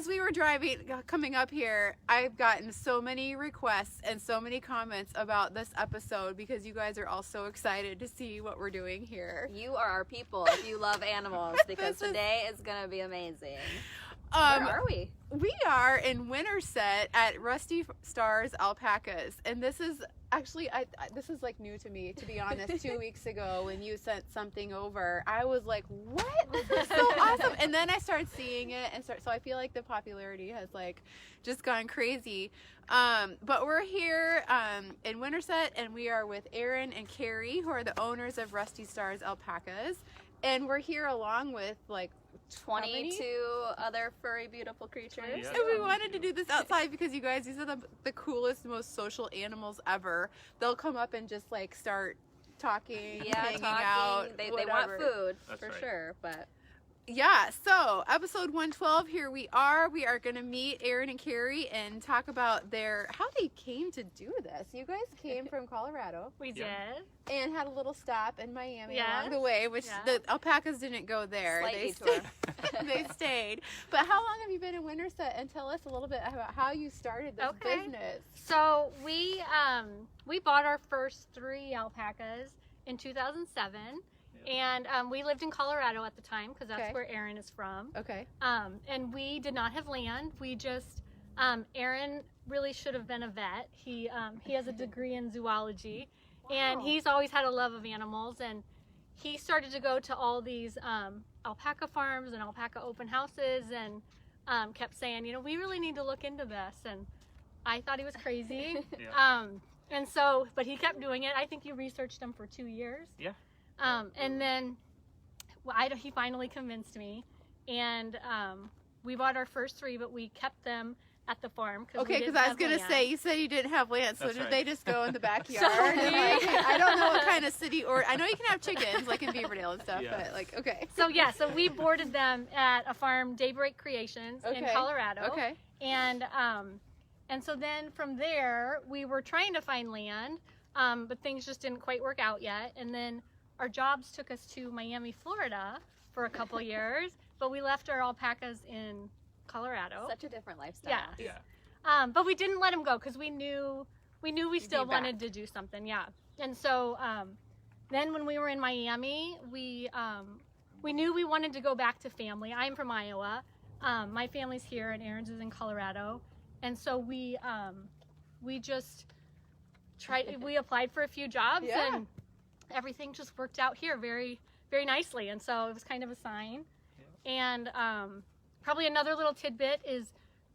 as we were coming up here, I've gotten so many requests and so many comments about this episode because you guys are all so excited to see what we're doing here. You are our people if you love animals, because today is going to be amazing. Where are we? We are in Winterset at Rusty Stars Alpacas, and this is actually this is like new to me, to be honest. 2 weeks ago when you sent something over, I was like, what? This is so awesome. And then I started seeing it so I feel like the popularity has like just gone crazy. But we're here in Winterset, and we are with Aaron and Carrie, who are the owners of Rusty Stars Alpacas, and we're here along with like 22 other furry, beautiful creatures. Yeah. And we wanted to do this outside because you guys, these are the coolest, most social animals ever. They'll come up and just like start talking, hanging out. They want food. That's for right. sure, but yeah. So episode 112, here we are. We are going to meet Aaron and Carrie and talk about how they came to do this. You guys came from Colorado. We did. And had a little stop in Miami Yes. along the way, which the alpacas didn't go there. Slight detour. They stayed. But how long have you been in Winterset? And tell us a little bit about how you started this business. So we bought our first 3 alpacas in 2007. And we lived in Colorado at the time because that's where Aaron is from. Okay. And we did not have land. We just, Aaron really should have been a vet. He has a degree in zoology. Wow. And he's always had a love of animals. And he started to go to all these alpaca farms and alpaca open houses and kept saying, we really need to look into this. And I thought he was crazy. And so, but he kept doing it. I think you researched him for 2 years. Yeah. And then he finally convinced me, and we bought our first 3, but we kept them at the farm. Okay, because I was going to say, you said you didn't have land, so did they just go in the backyard? I don't know what kind of city, or I know you can have chickens, like in Beaverdale and stuff, but like, okay. So we boarded them at a farm, Daybreak Creations, in Colorado. Okay. And so then from there, we were trying to find land, but things just didn't quite work out yet. And then our jobs took us to Miami, Florida for a couple years, but we left our alpacas in Colorado. Such a different lifestyle. Yeah. But we didn't let them go because we knew we still wanted to do something. Yeah. And so then when we were in Miami, we knew we wanted to go back to family. I'm from Iowa. My family's here, and Aaron's is in Colorado. And so we just we applied for a few jobs, and everything just worked out here very, very nicely. And so it was kind of a sign. And probably another little tidbit is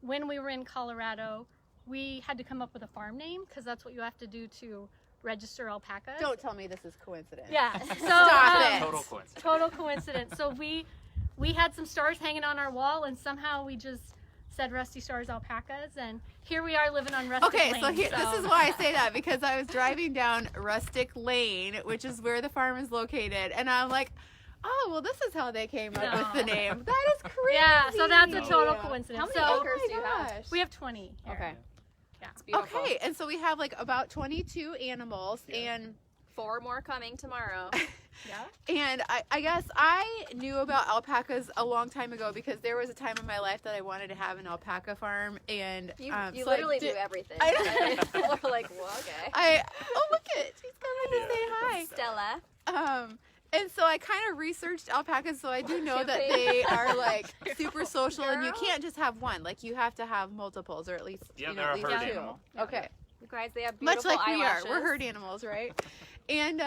when we were in Colorado, we had to come up with a farm name because that's what you have to do to register alpacas. Don't tell me this is coincidence. Yeah. So Stop it. Total coincidence. Total coincidence. So we had some stars hanging on our wall, and somehow we just said Rusty Stars Alpacas, and here we are living on Rustic Lane. So this is why I say that, because I was driving down Rustic Lane, which is where the farm is located, and I'm like, oh, well, this is how they came up with the name. That is crazy. Yeah, so that's a total coincidence. How many acres do you have? We have 20 here. Okay. Yeah. It's beautiful. Okay, and so we have like about 22 animals, and 4 more coming tomorrow. And I guess I knew about alpacas a long time ago because there was a time in my life that I wanted to have an alpaca farm, and you so literally do everything. People are like, well, okay. Look it, she's coming to say hi, Stella. And so I kind of researched alpacas, so I do know that they are like super social, and you can't just have one. Like you have to have multiples, or at least they're at a least herd 2. animal. Okay. You guys, they have beautiful much like eyelashes. we are. We're herd animals, right? And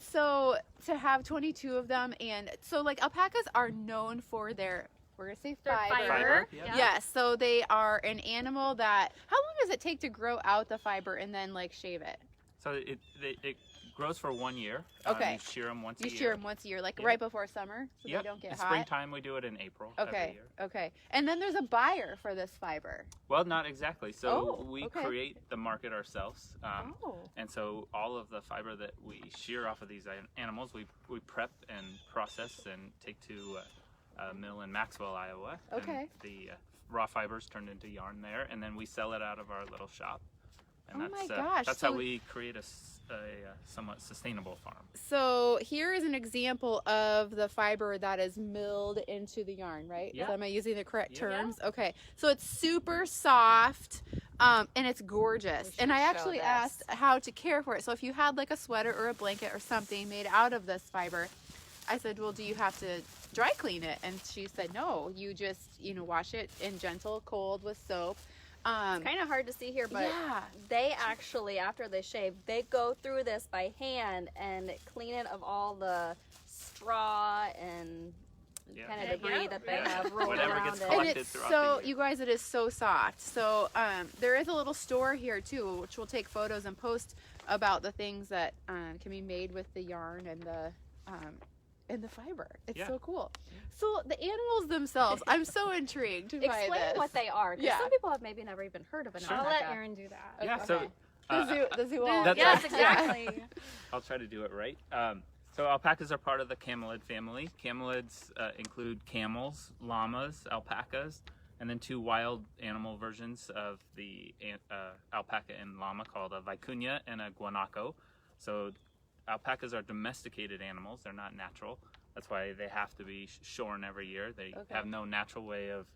so to have 22 of them, and so like alpacas are known for their, we're gonna say fiber. Yes, so they are an animal that, how long does it take to grow out the fiber and then like shave it? So it grows for 1 year. Okay. You shear them once a year. You shear them once a year, like right before summer, so they don't get in hot. springtime we do it in April every year. Okay. And then there's a buyer for this fiber. Well, not exactly. So we create the market ourselves. And so all of the fiber that we shear off of these animals, we prep and process and take to a mill in Maxwell, Iowa. Okay. And the raw fibers turned into yarn there, and then we sell it out of our little shop. And oh my gosh. That's how we create a somewhat sustainable farm. So here is an example of the fiber that is milled into the yarn, right? Yeah. Am I using the correct Yeah. terms? Okay. So it's super soft, and it's gorgeous. And I actually asked how to care for it. So if you had like a sweater or a blanket or something made out of this fiber, I said, well, do you have to dry clean it? And she said, no, you just, wash it in gentle cold with soap. It's kind of hard to see here, but yeah. they actually, after they shave, they go through this by hand and clean it of all the straw and kind of debris that they have rolled Whatever around gets it. collected And it's throughout so, the year. you guys, it is so soft. So there is a little store here too, which will take photos and post about the things that can be made with the yarn and the fiber. It's so cool. So the animals themselves, I'm so intrigued by Explain this. what they are, because some people have maybe never even heard of an I'll alpaca. let Erin do that. Yeah, Okay. so the zoo. That's Yes, right. exactly. I'll try to do it right. So alpacas are part of the camelid family. Camelids include camels, llamas, alpacas, and then two wild animal versions of the alpaca and llama called a vicuña and a guanaco. So alpacas are domesticated animals. They're not natural. That's why they have to be shorn every year. They have no natural way of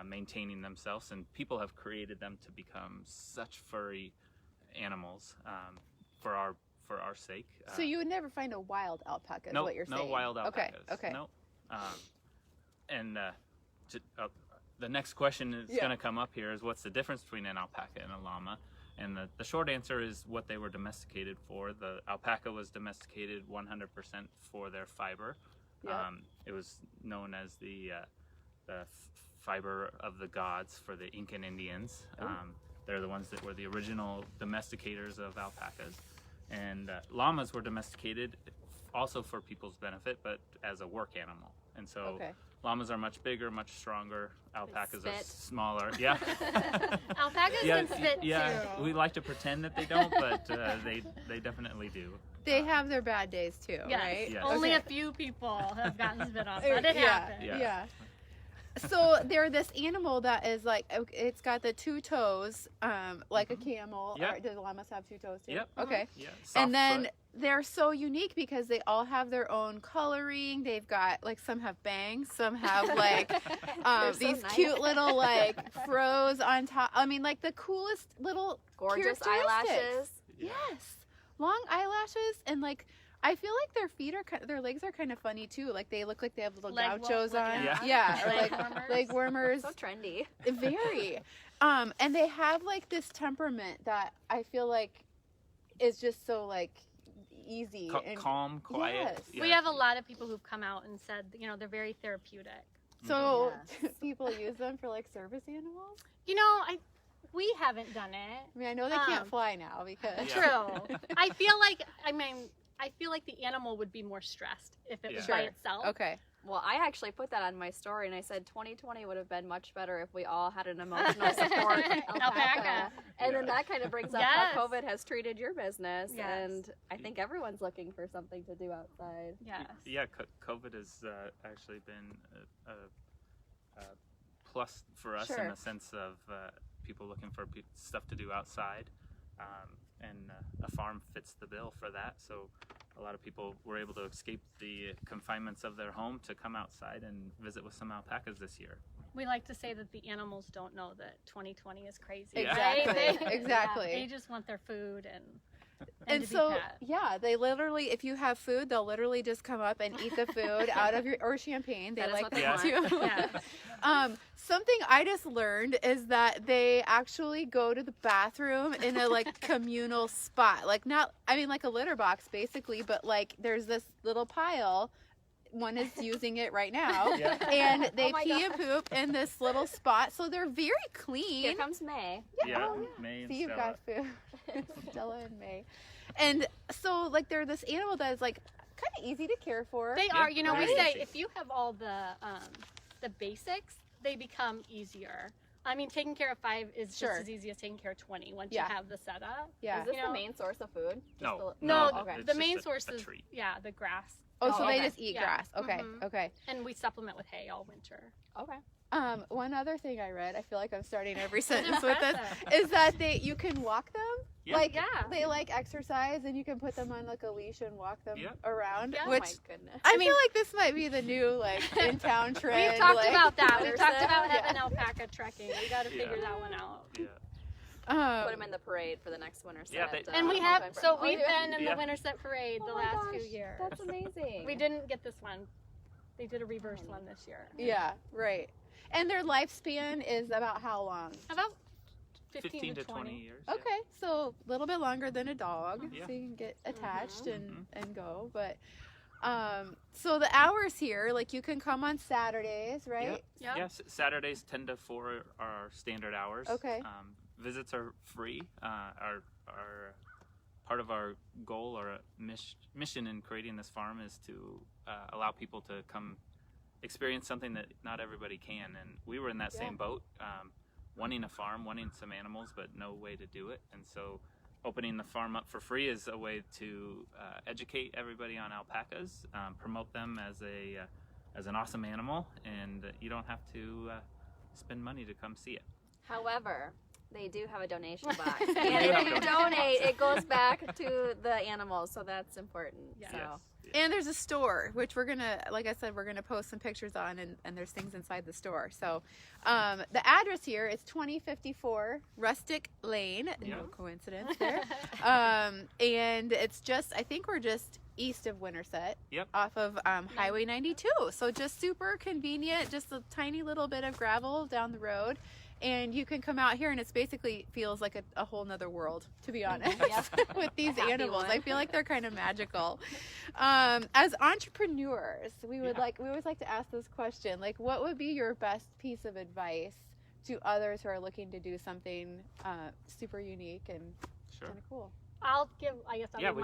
maintaining themselves, and people have created them to become such furry animals for our sake. So you would never find a wild alpaca, is what you're saying? No wild alpacas. Okay. No. And the next question is going to come up here is, what's the difference between an alpaca and a llama? And the short answer is what they were domesticated for. The alpaca was domesticated 100% for their fiber. Yeah. It was known as the fiber of the gods for the Incan Indians. They're the ones that were the original domesticators of alpacas. And llamas were domesticated also for people's benefit, but as a work animal. And so llamas are much bigger, much stronger. Alpacas are smaller. Yeah. Alpacas can spit too. We like to pretend that they don't, but they definitely do. They have their bad days too, right? Yes. Only a few people have gotten spit on, but it happens. Yeah. So they're this animal that is like, it's got the two toes, like a camel. Yep. Or, do the llamas have two toes too? Yep. Okay. Yeah. And then foot. they're so unique because they all have their own coloring. They've got like, some have bangs, some have like these cute little like froze on top. I mean, like the coolest little Gorgeous characteristics. eyelashes. Yes, long eyelashes, and like I feel like their feet are their legs are kind of funny too. Like they look like they have little gauchos on. Yeah. Or Leg like warmers. leg warmers. So trendy. Very. And they have like this temperament that I feel like is just so like easy and calm, quiet. Yes. Yeah. We have a lot of people who've come out and said, they're very therapeutic. So people use them for like service animals. We haven't done it. I mean, I know they can't fly now because True. I feel like the animal would be more stressed if it was by itself. Okay. Well, I actually put that on my story, and I said 2020 would have been much better if we all had an emotional support alpaca. And then that kind of brings up how COVID has treated your business. Yes. And I think everyone's looking for something to do outside. Yes. Yeah, COVID has actually been a plus for us in the sense of people looking for stuff to do outside. And a farm fits the bill for that. So a lot of people were able to escape the confinements of their home to come outside and visit with some alpacas this year. We like to say that the animals don't know that 2020 is crazy. Exactly. Right? Exactly. They just want their food and to so be pet. they literally, if you have food, they'll literally just come up and eat the food out of your or champagne. They That is like what they that want. too. Yeah. Something I just learned is that they actually go to the bathroom in a like communal spot, like like a litter box basically, but like there's this little pile. One is using it right now, and they pee and poop in this little spot, so they're very clean. Here comes May. May and See, you've Stella. got food. Stella and May. And so, like, they're this animal that is, like, kind of easy to care for. They are. very We say easy. if you have all the basics, they become easier. I mean, taking care of 5 is just as easy as taking care of 20 once you have the setup. Yeah. Is this the main source of food? No. No, okay. It's the just main a source is treat. the grass. Oh, so they okay. just eat Yeah. grass. Okay, Mhm. okay. And we supplement with hay all winter. Okay. One other thing I read, I feel like I'm starting every sentence with this, is that you can walk them. Yeah. Like, they like exercise, and you can put them on like a leash and walk them around. Yeah. Which, oh my goodness. I feel like this might be the new like in town trend. We've talked like, about that. We've talked Winterset. about having alpaca trekking. We got to figure that one out. Yeah. Put them in the parade for the next Winterset. Yeah, And we have, so we've been. been in the Winterset parade the last few years. That's amazing. We didn't get this one. They did a reverse one this year. Yeah, right. And their lifespan is about how long? About 15 to 20 years. Okay, so a little bit longer than a dog, Yeah. so you can get attached and go. But so the hours here, like you can come on Saturdays, right? Yep. Yes, Saturdays 10 to 4 are our standard hours. Okay. Visits are free. Our part of our goal or mission in creating this farm is to allow people to come experience something that not everybody can. And we were in that same boat, wanting a farm, wanting some animals, but no way to do it. And so opening the farm up for free is a way to educate everybody on alpacas, promote them as an awesome animal, and you don't have to spend money to come see it. However, they do have a donation box. And if you donate, it goes back to the animals, so that's important. Yeah. So. Yes. And there's a store, which we're gonna, like I said, we're gonna post some pictures on, and there's things inside the store. So, the address here is 2054 Rustic Lane. Yeah. No coincidence there. And it's just, I think we're just east of Winterset, off of Highway 92. So just super convenient, just a tiny little bit of gravel down the road. And you can come out here, and it's basically feels like a whole nother world, to be honest, with these animals. One. I feel like they're kind of magical. As entrepreneurs, we always like to ask this question, like, what would be your best piece of advice to others who are looking to do something super unique and kind of cool? I'll give my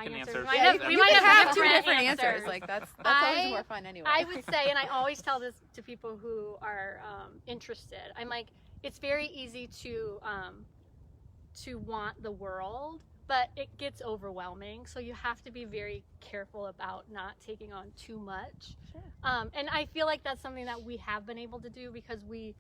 answers. We might have two different answers. Like that's always more fun anyway. I would say, and I always tell this to people who are interested, I'm like, it's very easy to want the world, but it gets overwhelming. So you have to be very careful about not taking on too much. Sure. And I feel like that's something that we have been able to do because we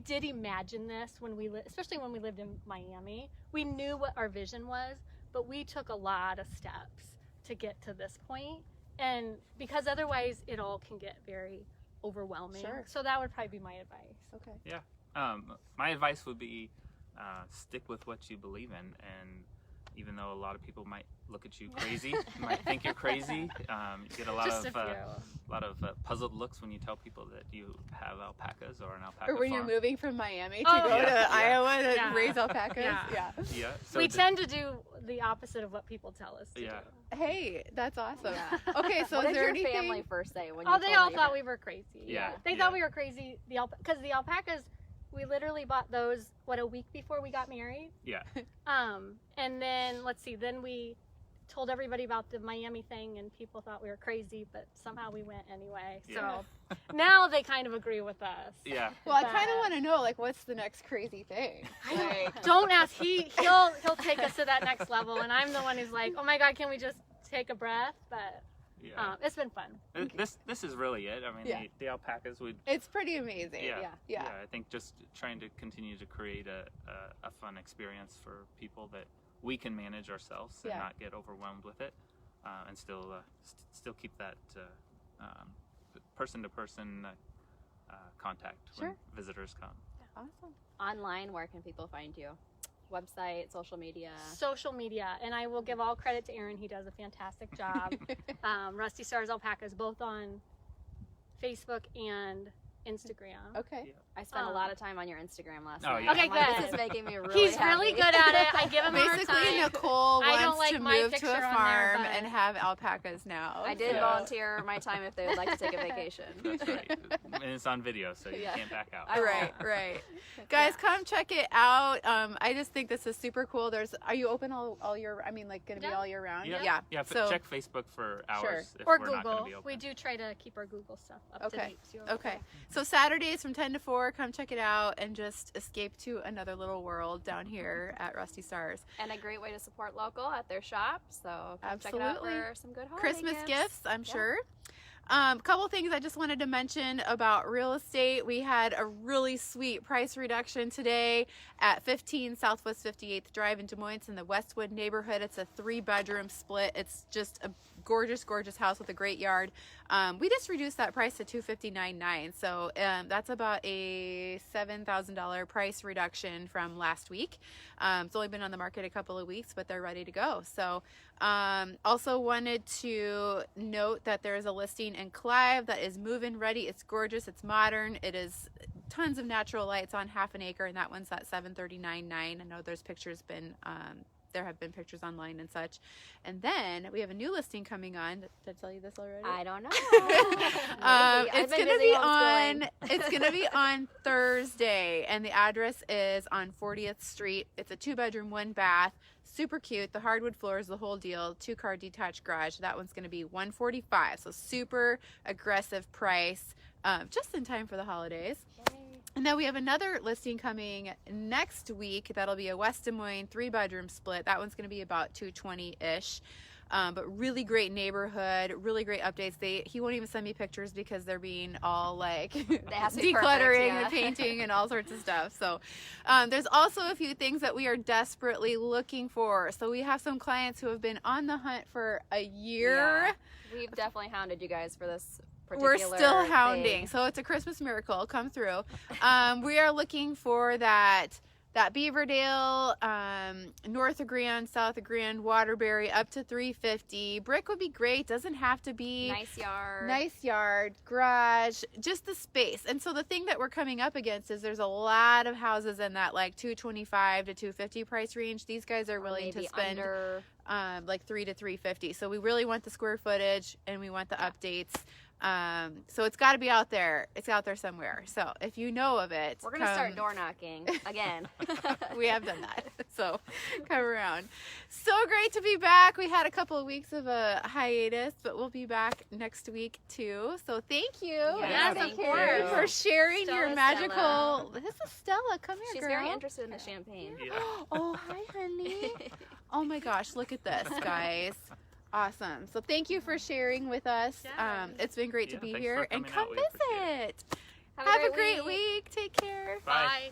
did imagine this when especially when we lived in Miami. We knew what our vision was, but we took a lot of steps to get to this point. And because otherwise it all can get very overwhelming. Sure. So that would probably be my advice. Okay. Yeah. My advice would be stick with what you believe in, and even though a lot of people might look at you crazy, might think you're crazy, you get a lot of puzzled looks when you tell people that you have alpacas or an alpaca Or when farm. you're moving from Miami to go to Iowa to raise alpacas. Yeah. So we tend to do the opposite of what people tell us to do. Hey, that's awesome. Okay, so what is did there your anything? family first say when you they all thought we were crazy. Yeah. They thought we were crazy. Because the alpacas, we literally bought those a week before we got married. Yeah. And then then we told everybody about the Miami thing, and people thought we were crazy, but somehow we went anyway. Yeah. So now they kind of agree with us. Yeah. Well, I kind of want to know, like, what's the next crazy thing? Like, don't ask. He'll take us to that next level, and I'm the one who's like, oh my God, can we just take a breath? But it's been fun. This is really it. I mean, the alpacas would. It's pretty amazing. Yeah. I think just trying to continue to create a fun experience for people that we can manage ourselves and not get overwhelmed with it, and still keep that person-to-person contact when visitors come. Awesome. Online, where can people find you? Website, social media? Social media, and I will give all credit to Aaron. He does a fantastic job. Rusty Stars Alpacas, both on Facebook and Instagram. Okay. I spent a lot of time on your Instagram last Oh, night. yeah. Okay, good. This is making me really He's happy. really good at it. I give him a hard Basically, time. Nicole I don't wants like to my move to picture a on there, farm but- and have alpacas now. I did Yeah. volunteer my time if they would like to take a vacation. That's right. And it's on video, so you can't back out. Right. Guys, come check it out. I just think this is super cool. Are you open all year? I mean, like, gonna be all year round? Yeah. So check Facebook for hours if or we're not going to Google. be open. We do try to keep our Google stuff up to date too. Okay. So Saturdays from 10 to 4, come check it out and just escape to another little world down here at Rusty Stars. And a great way to support local at their shop. So come check it out for some good holiday Christmas gifts, I'm sure. Couple things I just wanted to mention about real estate. We had a really sweet price reduction today at 15 Southwest 58th Drive in Des Moines in the Westwood neighborhood. It's a 3-bedroom split. It's just a gorgeous house with a great yard. We just reduced that price to $259,900. So that's about a $7,000 price reduction from last week. It's only been on the market a couple of weeks, but they're ready to go. So also wanted to note that there is a listing in Clive that is move-in ready. It's gorgeous. It's modern. It is tons of natural lights on half an acre, and that one's at $739,900. I know there's pictures been there have been pictures online and such. And then we have a new listing coming on. Did I tell you this already? I don't know. It's gonna be on Thursday, and the address is on 40th Street. It's a 2-bedroom, 1-bath. Super cute. The hardwood floors, the whole deal. 2-car detached garage. That one's gonna be $145,000. So super aggressive price, just in time for the holidays. Yay. And then we have another listing coming next week. That'll be a West Des Moines 3-bedroom split. That one's going to be about $220,000-ish. But really great neighborhood, really great updates. He won't even send me pictures because they're being all like decluttering and painting and all sorts of stuff. So there's also a few things that we are desperately looking for. So we have some clients who have been on the hunt for a year. Yeah. We've definitely hounded you guys for this. We're still hounding, so it's a Christmas miracle. Come through. We are looking for that Beaverdale, north of Grand, south of Grand, Waterbury, up to 350. Brick would be great. Doesn't have to be nice yard, garage, just the space. And so the thing that we're coming up against is there's a lot of houses in that like 225 to 250 price range. These guys are willing to spend like 3 to 350. So we really want the square footage and we want the updates. So it's got to be out there. It's out there somewhere. So if you know of it, we're gonna start door knocking again. We have done that. So come around. So great to be back. We had a couple of weeks of a hiatus, but we'll be back next week too. So thank you. Yes, of course. For sharing your magical. This is Stella. Come here, She's girl. very interested in the champagne. Yeah. Oh, hi, honey. Oh my gosh, look at this, guys. Awesome. So thank you for sharing with us. It's been great to be here, and come visit. Have a great week. Take care. Bye. Bye.